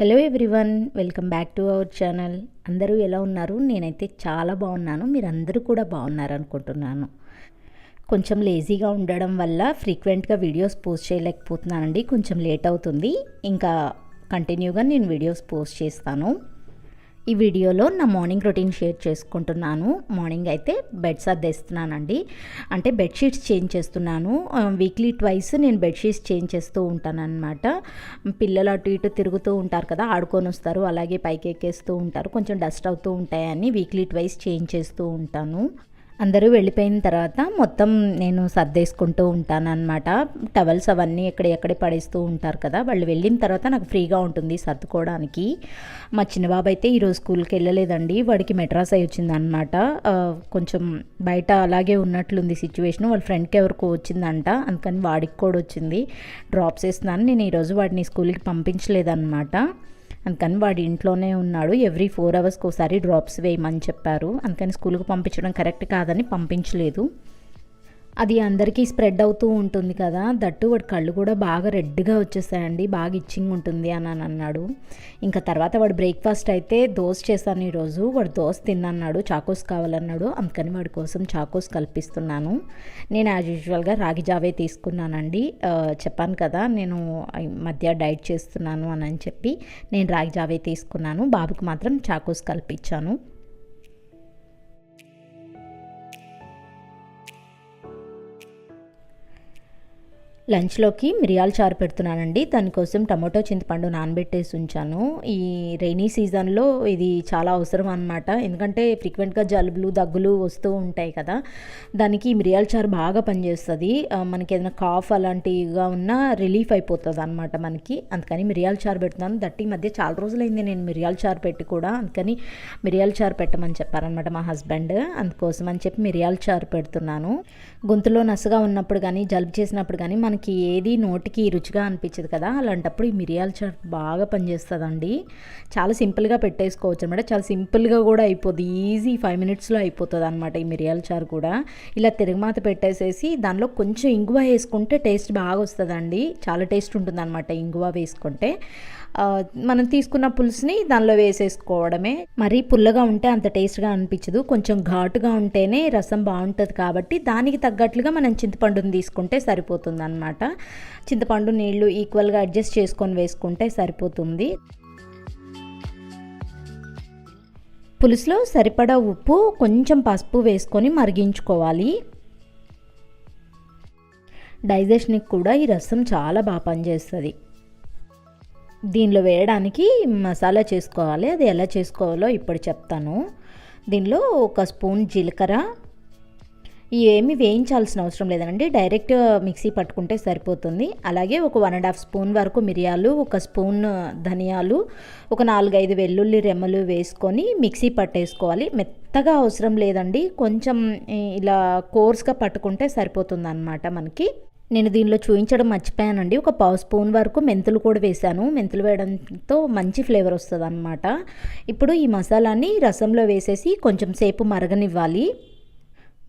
Hello everyone, welcome back to our channel. అందరూ ఎలా ఉన్నారు? నేనైతే చాలా బాగున్నాను. మీరందరూ కూడా బాగున్నారు అనుకుంటున్నాను. కొంచెం లేజీగా ఉండడం వల్ల ఫ్రీక్వెంట్గా వీడియోస్ పోస్ట్ చేయలేకపోతున్నానండి. కొంచెం లేట్ అవుతుంది. ఇంకా కంటిన్యూగా నేను వీడియోస్ పోస్ట్ చేస్తాను. ఈ వీడియోలో నా మార్నింగ్ రొటీన్ షేర్ చేసుకుంటున్నాను. మార్నింగ్ అయితే బెడ్ సర్దేస్తున్నానండి. అంటే బెడ్షీట్స్ చేంజ్ చేస్తున్నాను. వీక్లీ ట్వైస్ నేను బెడ్షీట్స్ చేంజ్ చేస్తూ ఉంటానన్నమాట. పిల్లలు అటు ఇటు తిరుగుతూ ఉంటారు కదా, ఆడుకొని వస్తారు, అలాగే పైకి ఎక్కేస్తూ ఉంటారు, కొంచెం డస్ట్ అవుతూ ఉంటాయని వీక్లీ ట్వైస్ చేంజ్ చేస్తూ ఉంటాను. అందరూ వెళ్ళిపోయిన తర్వాత మొత్తం నేను సర్దేసుకుంటూ ఉంటానన్నమాట. టవల్స్ అవన్నీ ఎక్కడెక్కడే పడేస్తూ ఉంటారు కదా, వాళ్ళు వెళ్ళిన తర్వాత నాకు ఫ్రీగా ఉంటుంది సర్దుకోవడానికి. మా చిన్నబాబు అయితే ఈరోజు స్కూల్కి వెళ్ళలేదండి. వాడికి మెడ్రాస్ అయి వచ్చిందనమాట. కొంచెం బయట అలాగే ఉన్నట్లుంది సిచ్యువేషన్. వాళ్ళ ఫ్రెండ్కి ఎవరికో వచ్చిందంట, అందుకని వాడికి కూడా వచ్చింది. డ్రాప్స్ వేస్తున్నాను. నేను ఈరోజు వాడిని స్కూల్కి పంపించలేదన్నమాట. అందుకని వాడు ఇంట్లోనే ఉన్నాడు. ఎవ్రీ 4 అవర్స్కి ఒకసారి డ్రాప్స్ వేయమని చెప్పారు. అందుకని స్కూల్కి పంపించడం కరెక్ట్ కాదని పంపించలేదు. అది అందరికీ స్ప్రెడ్ అవుతూ ఉంటుంది కదా, దట్టు వాడి కళ్ళు కూడా బాగా రెడ్గా వచ్చేసాయండి, బాగా ఇచ్చింగ్ ఉంటుంది అని అన్నాడు. ఇంకా తర్వాత వాడు బ్రేక్ఫాస్ట్ అయితే దోశ చేశాను ఈరోజు. వాడు దోశ తిన్నన్నాడు, చాకోస్ కావాలన్నాడు. అందుకని వాడి కోసం చాకోస్ కల్పిస్తున్నాను. నేను యాజ్ యూజువల్గా రాగి జావే తీసుకున్నానండి. చెప్పాను కదా నేను మధ్య డైట్ చేస్తున్నాను అని చెప్పి నేను రాగి జావే తీసుకున్నాను. బాబుకి మాత్రం చాకోస్ కల్పించాను. లంచ్లోకి మిరియాల చారు పెడుతున్నానండి. దానికోసం టమాటో చింతపండు నానబెట్టేసి ఉంచాను. ఈ రైనీ సీజన్లో ఇది చాలా అవసరం అన్నమాట. ఎందుకంటే ఫ్రీక్వెంట్గా జలుబులు దగ్గులు వస్తూ ఉంటాయి కదా, దానికి మిరియాల చారు బాగా పనిచేస్తుంది. మనకి ఏదైనా కాఫ్ అలాంటిగా ఉన్నా రిలీఫ్ అయిపోతుంది అనమాట మనకి. అందుకని మిరియాల చారు పెడుతున్నాను. దట్టి మధ్య చాలా రోజులైంది నేను మిరియాల చారు పెట్టి కూడా. అందుకని మిరియాల చారు పెట్టమని చెప్పారనమాట మా హస్బెండ్. అందుకోసం అని చెప్పి మిరియాల చారు పెడుతున్నాను. గొంతులో నసగా ఉన్నప్పుడు కానీ జలుబు చేసినప్పుడు కానీ మనకి ఏది నోటికి రుచిగా అనిపించదు కదా, అలాంటప్పుడు ఈ మిరియాల చారు బాగా పనిచేస్తుందండి. చాలా సింపుల్గా పెట్టేసుకోవచ్చు అనమాట. చాలా సింపుల్గా కూడా అయిపోద్ది. ఈజీ 5 మినిట్స్లో అయిపోతుంది అనమాట ఈ మిరియాల చారు కూడా. ఇలా తిరగమాత పెట్టేసేసి దానిలో కొంచెం ఇంగువ వేసుకుంటే టేస్ట్ బాగా వస్తుందండి. చాలా టేస్ట్ ఉంటుంది అనమాట ఇంగువ వేసుకుంటే. మనం తీసుకున్న పులుసుని దానిలో వేసేసుకోవడమే. మరీ పుల్లగా ఉంటే అంత టేస్ట్గా అనిపించదు. కొంచెం ఘాటుగా ఉంటేనే రసం బాగుంటుంది కాబట్టి దానికి తగ్గట్లుగా మనం చింతపండుని తీసుకుంటే సరిపోతుంది అనమాట. చింతపండు నీళ్లు ఈక్వల్గా అడ్జస్ట్ చేసుకొని వేసుకుంటే సరిపోతుంది. పులుసులో సరిపడా ఉప్పు, కొంచెం పసుపు వేసుకొని మరిగించుకోవాలి. డైజెషన్కి కూడా ఈ రసం చాలా బాగా పనిచేస్తుంది. దీనిలో వేయడానికి మసాలా చేసుకోవాలి. అది ఎలా చేసుకోవాలో ఇప్పుడు చెప్తాను. దీనిలో 1 స్పూన్ జీలకర్ర, ఏమి వేయించాల్సిన అవసరం లేదండి, డైరెక్ట్ మిక్సీ పట్టుకుంటే సరిపోతుంది. అలాగే ఒక 1.5 స్పూన్ వరకు మిరియాలు, 1 స్పూన్ ధనియాలు, ఒక 4-5 వెల్లుల్లి రెమ్మలు వేసుకొని మిక్సీ పట్టేసుకోవాలి. మెత్తగా అవసరం లేదండి, కొంచెం ఇలా కోర్స్గా పట్టుకుంటే సరిపోతుంది అన్నమాట మనకి. నేను దీనిలో చూపించడం మర్చిపోయానండి. ఒక 1/2 స్పూన్ వరకు మెంతులు కూడా వేశాను. మెంతులు వేయడంతో మంచి ఫ్లేవర్ వస్తుంది అన్నమాట. ఇప్పుడు ఈ మసాలాని రసంలో వేసేసి కొంచెం సేపు మరగనివ్వాలి.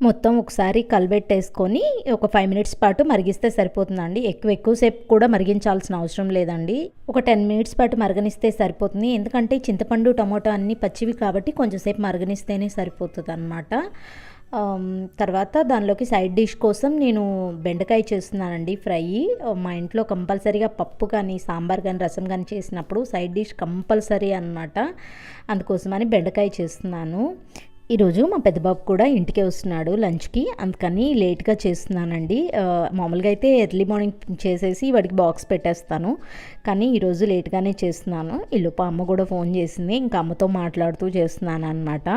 మొత్తం ఒకసారి కలబెట్టేసుకొని ఒక 5 మినిట్స్ పాటు మరిగిస్తే సరిపోతుందండి. ఎక్కువసేపు కూడా మరిగించాల్సిన అవసరం లేదండి. ఒక 10 మినిట్స్ పాటు మరగనిస్తే సరిపోతుంది. ఎందుకంటే చింతపండు టమాటో అన్నీ పచ్చివి కాబట్టి కొంచెం సేపు మరగనిస్తేనే సరిపోతుంది అన్నమాట. తర్వాత దానిలోకి సైడ్ డిష్ కోసం నేను బెండకాయ చేస్తున్నానండి ఫ్రై. మా ఇంట్లో కంపల్సరీగా పప్పు కానీ సాంబార్ కానీ రసం కానీ చేసినప్పుడు సైడ్ డిష్ కంపల్సరీ అన్నమాట. అందుకోసమని బెండకాయ చేస్తున్నాను. ఈరోజు మా పెద్దబాబు కూడా ఇంటికే వస్తున్నాడు లంచ్కి, అందుకని లేట్గా చేస్తున్నానండి. మామూలుగా అయితే ఎర్లీ మార్నింగ్ చేసేసి వాడికి బాక్స్ పెట్టేస్తాను, కానీ ఈరోజు లేట్గానే చేస్తున్నాను. ఈలోపు అమ్మ కూడా ఫోన్ చేసింది, ఇంకా అమ్మతో మాట్లాడుతూ చేస్తున్నాను అనమాట.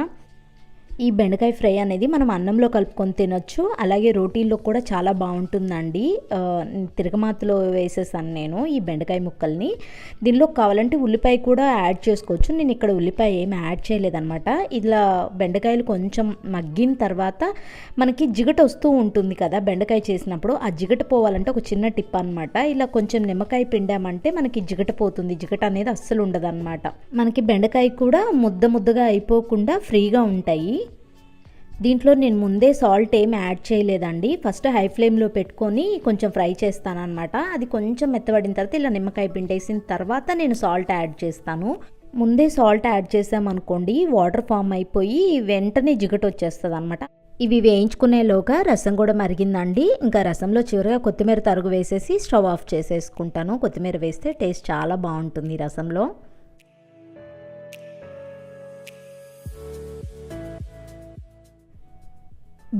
ఈ బెండకాయ ఫ్రై అనేది మనం అన్నంలో కలుపుకొని తినొచ్చు, అలాగే రోటీల్లో కూడా చాలా బాగుంటుందండి. తిరగమాతలో వేసేసాను నేను ఈ బెండకాయ ముక్కల్ని. దీనిలో కావాలంటే ఉల్లిపాయ కూడా యాడ్ చేసుకోవచ్చు. నేను ఇక్కడ ఉల్లిపాయ ఏమి యాడ్ చేయలేదన్నమాట. ఇలా బెండకాయలు కొంచెం మగ్గిన తర్వాత మనకి జిగట వస్తూ ఉంటుంది కదా బెండకాయ చేసినప్పుడు, ఆ జిగట పోవాలంటే ఒక చిన్న టిప్ అనమాట. ఇలా కొంచెం నిమ్మకాయ పిండామంటే మనకి జిగట పోతుంది. జిగట అనేది అస్సలు ఉండదు అనమాట. మనకి బెండకాయ కూడా ముద్దగా అయిపోకుండా ఫ్రీగా ఉంటాయి. దీంట్లో నేను ముందే సాల్ట్ ఏమి యాడ్ చేయలేదండి. ఫస్ట్ హై ఫ్లేమ్లో పెట్టుకొని కొంచెం ఫ్రై చేస్తానన్నమాట. అది కొంచెం మెత్తబడిన తర్వాత ఇలా నిమ్మకాయ పిండేసిన తర్వాత నేను సాల్ట్ యాడ్ చేస్తాను. ముందే సాల్ట్ యాడ్ చేసామనుకోండి వాటర్ ఫామ్ అయిపోయి వెంటనే జిగట వచ్చేస్తుంది అనమాట. ఇవి వేయించుకునేలోగా రసం కూడా మరిగిందండి. ఇంకా రసంలో చివరిగా కొత్తిమీర తరుగు వేసేసి స్టవ్ ఆఫ్ చేసేసుకుంటాను. కొత్తిమీర వేస్తే టేస్ట్ చాలా బాగుంటుంది రసంలో.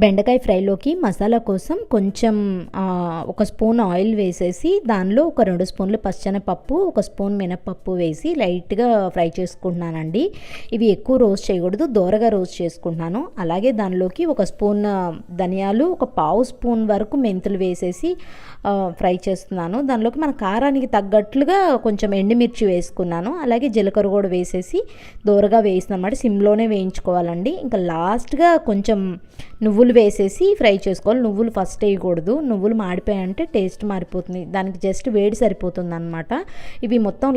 బెండకాయ ఫ్రైలోకి మసాలా కోసం కొంచెం ఒక స్పూన్ ఆయిల్ వేసేసి దానిలో ఒక 2 స్పూన్లు పచ్చెనపప్పు, ఒక స్పూన్ మినపప్పు వేసి లైట్గా ఫ్రై చేసుకుంటున్నానండి. ఇవి ఎక్కువ రోస్ట్ చేయకూడదు, దోరగా రోస్ట్ చేసుకుంటున్నాను. అలాగే దానిలోకి ఒక స్పూన్ ధనియాలు, ఒక పావు స్పూన్ వరకు మెంతులు వేసేసి ఫ్రై చేస్తున్నాను. దానిలోకి మన కారానికి తగ్గట్లుగా కొంచెం ఎండుమిర్చి వేసుకున్నాను. అలాగే జీలకర్ర కూడా వేసేసి దోరగా వేసిన అన్నమాట. సిమ్లోనే వేయించుకోవాలండి. ఇంకా లాస్ట్గా కొంచెం నువ్వులు వేసేసి ఫ్రై చేసుకోవాలి. నువ్వులు ఫస్ట్ వేయకూడదు, నువ్వులు మాడిపోయాయంటే టేస్ట్ మారిపోతుంది. దానికి జస్ట్ వేడి సరిపోతుంది అనమాట. ఇవి మొత్తం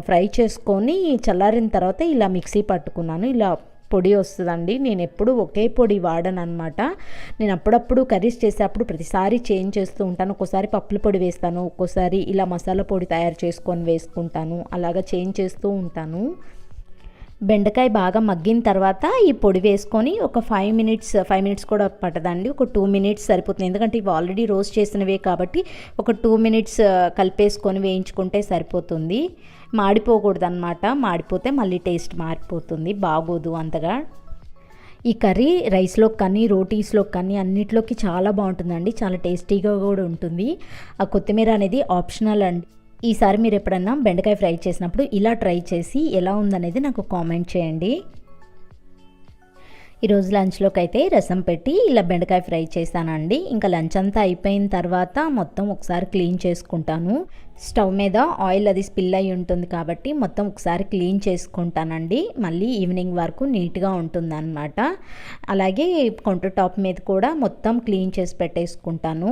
ఫ్రై చేసుకొని చల్లారిన తర్వాత ఇలా మిక్సీ పట్టుకున్నాను. ఇలా పొడి వస్తుందండి. నేను ఎప్పుడు ఒకే పొడి వాడను అనమాట. నేను అప్పుడప్పుడు కర్రీస్ చేసేటప్పుడు ప్రతిసారి చేంజ్ చేస్తూ ఉంటాను. ఒక్కోసారి పప్పుల పొడి వేస్తాను, ఒక్కోసారి ఇలా మసాలా పొడి తయారు చేసుకొని వేసుకుంటాను. అలాగా చేంజ్ చేస్తూ ఉంటాను. బెండకాయ బాగా మగ్గిన తర్వాత ఈ పొడి వేసుకొని ఒక 5 మినిట్స్ కూడా పట్టదండి, ఒక 2 మినిట్స్ సరిపోతుంది. ఎందుకంటే ఇవి ఆల్రెడీ రోస్ట్ చేసినవే కాబట్టి ఒక 2 మినిట్స్ కలిపేసుకొని వేయించుకుంటే సరిపోతుంది. మాడిపోకూడదు అనమాట. మాడిపోతే మళ్ళీ టేస్ట్ మారిపోతుంది, బాగోదు అంతగా. ఈ కర్రీ రైస్లోకి కానీ రోటీస్లోకి కానీ అన్నిట్లోకి చాలా బాగుంటుందండి. చాలా టేస్టీగా కూడా ఉంటుంది. ఆ కొత్తిమీర అనేది ఆప్షనల్ అండి. ఈసారి మీరు ఎప్పుడన్నా బెండకాయ ఫ్రై చేసినప్పుడు ఇలా ట్రై చేసి ఎలా ఉందనేది నాకు కామెంట్ చేయండి. ఈరోజు లంచ్లోకి అయితే రసం పెట్టి ఇలా బెండకాయ ఫ్రై చేశానండి. ఇంకా లంచ్ అంతా అయిపోయిన తర్వాత మొత్తం ఒకసారి క్లీన్ చేసుకుంటాను. స్టవ్ మీద ఆయిల్ అది స్పిల్ అయి ఉంటుంది కాబట్టి మొత్తం ఒకసారి క్లీన్ చేసుకుంటానండి. మళ్ళీ ఈవినింగ్ వరకు నీట్గా ఉంటుందన్నమాట. అలాగే కౌంటర్ టాప్ మీద కూడా మొత్తం క్లీన్ చేసి పెట్టేసుకుంటాను.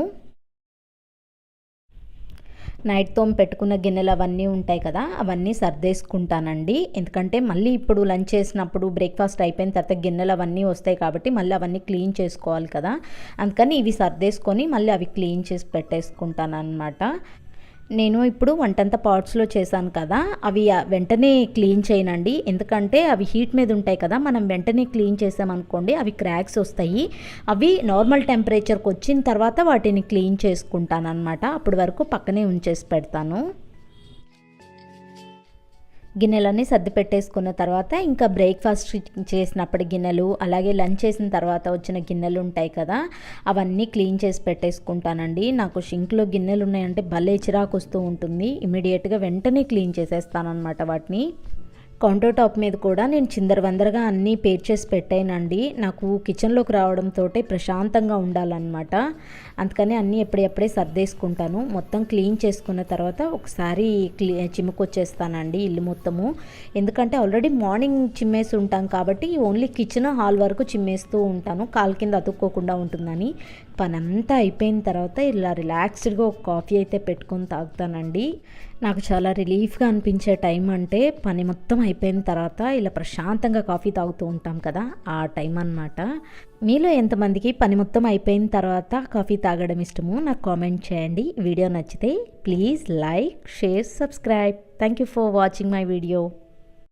నైట్ తోమ పెట్టుకున్న గిన్నెలు అవన్నీ ఉంటాయి కదా, అవన్నీ సర్దేసుకుంటానండి. ఎందుకంటే మళ్ళీ ఇప్పుడు లంచ్ చేసినప్పుడు బ్రేక్ఫాస్ట్ అయిపోయిన తర్వాత గిన్నెలు అవన్నీ వస్తాయి కాబట్టి మళ్ళీ అవన్నీ క్లీన్ చేసుకోవాలి కదా. అందుకని ఇవి సర్దేసుకొని మళ్ళీ అవి క్లీన్ చేసి పెట్టేసుకుంటాను అనమాట. నేను ఇప్పుడు వంటంతా పాట్స్లో చేశాను కదా, అవి వెంటనే క్లీన్ చేయనండి. ఎందుకంటే అవి హీట్ మీద ఉంటాయి కదా, మనం వెంటనే క్లీన్ చేసామనుకోండి అవి క్రాక్స్ వస్తాయి. అవి నార్మల్ టెంపరేచర్కి వచ్చిన తర్వాత వాటిని క్లీన్ చేసుకుంటాను అనమాట. అప్పటి వరకు పక్కనే ఉంచేసి పెడతాను. గిన్నెలన్నీ సర్ది పెట్టేసుకున్న తర్వాత ఇంకా బ్రేక్ఫాస్ట్ చేసినప్పటి గిన్నెలు, అలాగే లంచ్ చేసిన తర్వాత వచ్చిన గిన్నెలు ఉంటాయి కదా, అవన్నీ క్లీన్ చేసి పెట్టేసుకుంటానండి. నాకు షింక్లో గిన్నెలు ఉన్నాయంటే భలే చిరాకు వస్తూ ఉంటుంది. ఇమీడియట్గా వెంటనే క్లీన్ చేసేస్తానన్నమాట వాటిని. కౌంటర్ టాప్ మీద కూడా నేను చిందరవందరగా అన్నీ పేర్చేసి పెట్టానండి. నాకు కిచెన్లోకి రావడంతో ప్రశాంతంగా ఉండాలన్నమాట. అందుకని అన్నీ ఎప్పుడెప్పుడే సర్దేసుకుంటాను. మొత్తం క్లీన్ చేసుకున్న తర్వాత ఒకసారి చిమ్ముకొచ్చేస్తానండి ఇల్లు మొత్తము. ఎందుకంటే ఆల్రెడీ మార్నింగ్ చిమ్మేసి ఉంటాం కాబట్టి ఓన్లీ కిచెన్ హాల్ వరకు చిమ్మేస్తూ ఉంటాను, కాలు కింద అతుక్కోకుండా ఉంటుందని. పనంతా అయిపోయిన తర్వాత ఇలా రిలాక్స్డ్గా ఒక కాఫీ అయితే పెట్టుకొని తాగుతానండి. నాకు చాలా రిలీఫ్గా అనిపించే టైం అంటే పని మొత్తం అయిపోయిన తర్వాత ఇలా ప్రశాంతంగా కాఫీ తాగుతూ ఉంటాం కదా, ఆ టైం అన్నమాట. మీలో ఎంతమందికి పని మొత్తం అయిపోయిన తర్వాత కాఫీ తాగడం ఇష్టమో నాకు కామెంట్ చేయండి. వీడియో నచ్చితే please like, share, subscribe. Thank you for watching my video.